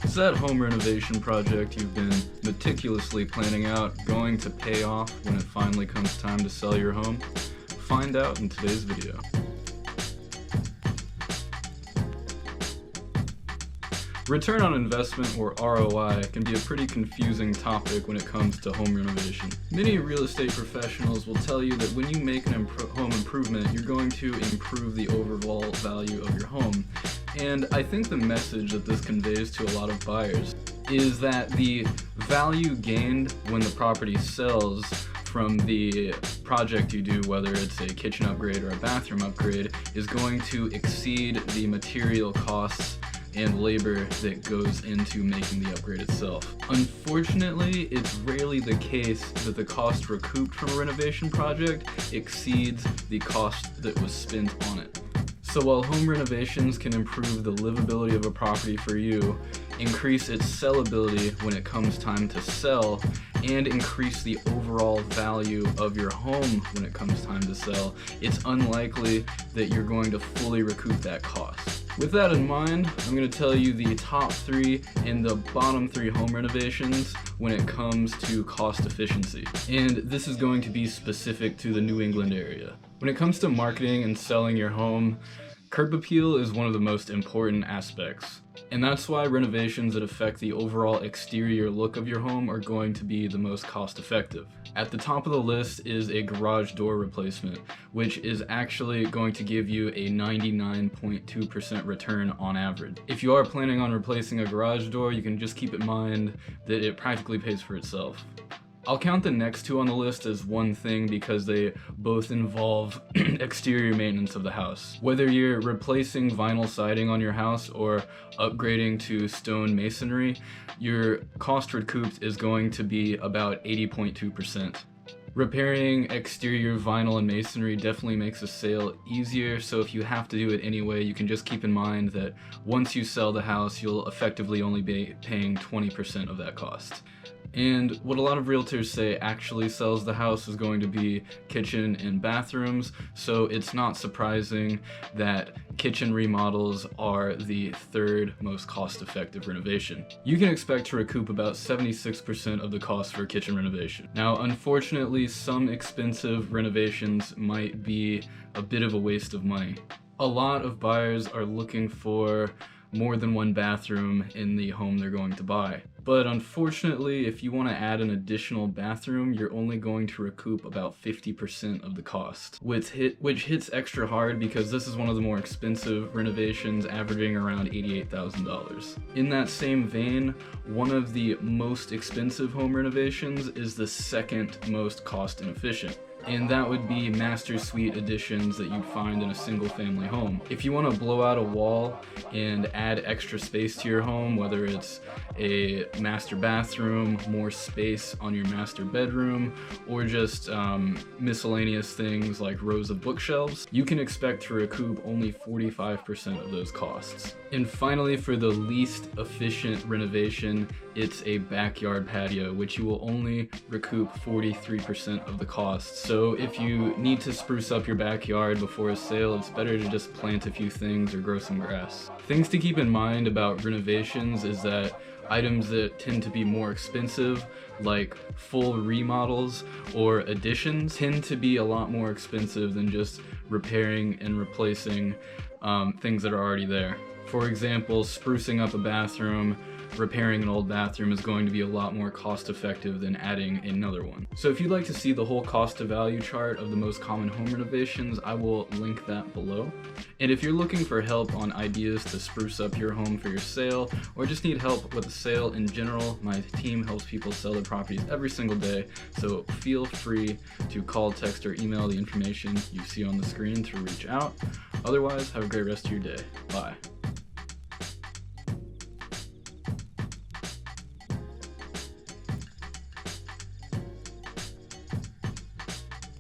Is that home renovation project you've been meticulously planning out going to pay off when it finally comes time to sell your home? Find out in today's video. Return on investment, or ROI, can be a pretty confusing topic when it comes to home renovation. Many real estate professionals will tell you that when you make an home improvement, you're going to improve the overall value of your home. And I think the message that this conveys to a lot of buyers is that the value gained when the property sells from the project you do, whether it's a kitchen upgrade or a bathroom upgrade, is going to exceed the material costs and labor that goes into making the upgrade itself. Unfortunately, it's rarely the case that the cost recouped from a renovation project exceeds the cost that was spent on it. So while home renovations can improve the livability of a property for you, increase its sellability when it comes time to sell, and increase the overall value of your home when it comes time to sell, it's unlikely that you're going to fully recoup that cost. With that in mind, I'm going to tell you the top 3 and the bottom 3 home renovations when it comes to cost efficiency. And this is going to be specific to the New England area. When it comes to marketing and selling your home, curb appeal is one of the most important aspects. And that's why renovations that affect the overall exterior look of your home are going to be the most cost effective. At the top of the list is a garage door replacement, which is actually going to give you a 99.2% return on average. If you are planning on replacing a garage door, you can just keep in mind that it practically pays for itself. I'll count the next 2 on the list as one thing because they both involve exterior maintenance of the house. Whether you're replacing vinyl siding on your house or upgrading to stone masonry, your cost recouped is going to be about 80.2%. Repairing exterior vinyl and masonry definitely makes a sale easier, so if you have to do it anyway, you can just keep in mind that once you sell the house, you'll effectively only be paying 20% of that cost. And what a lot of realtors say actually sells the house is going to be kitchen and bathrooms, so it's not surprising that kitchen remodels are the 3rd most cost-effective renovation. You can expect to recoup about 76% of the cost for a kitchen renovation. Now, unfortunately, some expensive renovations might be a bit of a waste of money. A lot of buyers are looking for more than one bathroom in the home they're going to buy. But unfortunately, if you want to add an additional bathroom, you're only going to recoup about 50% of the cost, which hits extra hard because this is one of the more expensive renovations, averaging around $88,000. In that same vein, one of the most expensive home renovations is the 2nd most cost inefficient. And that would be master suite additions that you'd find in a single family home. If you want to blow out a wall and add extra space to your home, whether it's a master bathroom, more space on your master bedroom, or just miscellaneous things like rows of bookshelves, you can expect to recoup only 45% of those costs. And finally, for the least efficient renovation, it's a backyard patio, which you will only recoup 43% of the cost. So if you need to spruce up your backyard before a sale, it's better to just plant a few things or grow some grass. Things to keep in mind about renovations is that items that tend to be more expensive, like full remodels or additions, tend to be a lot more expensive than just repairing and replacing things that are already there. For example, sprucing up a bathroom, repairing an old bathroom is going to be a lot more cost effective than adding another one. So if you'd like to see the whole cost to value chart of the most common home renovations, I will link that below. And if you're looking for help on ideas to spruce up your home for your sale, or just need help with the sale in general, my team helps people sell their properties every single day, so feel free to call, text, or email the information you see on the screen to reach out. Otherwise, have a great rest of your day. Bye.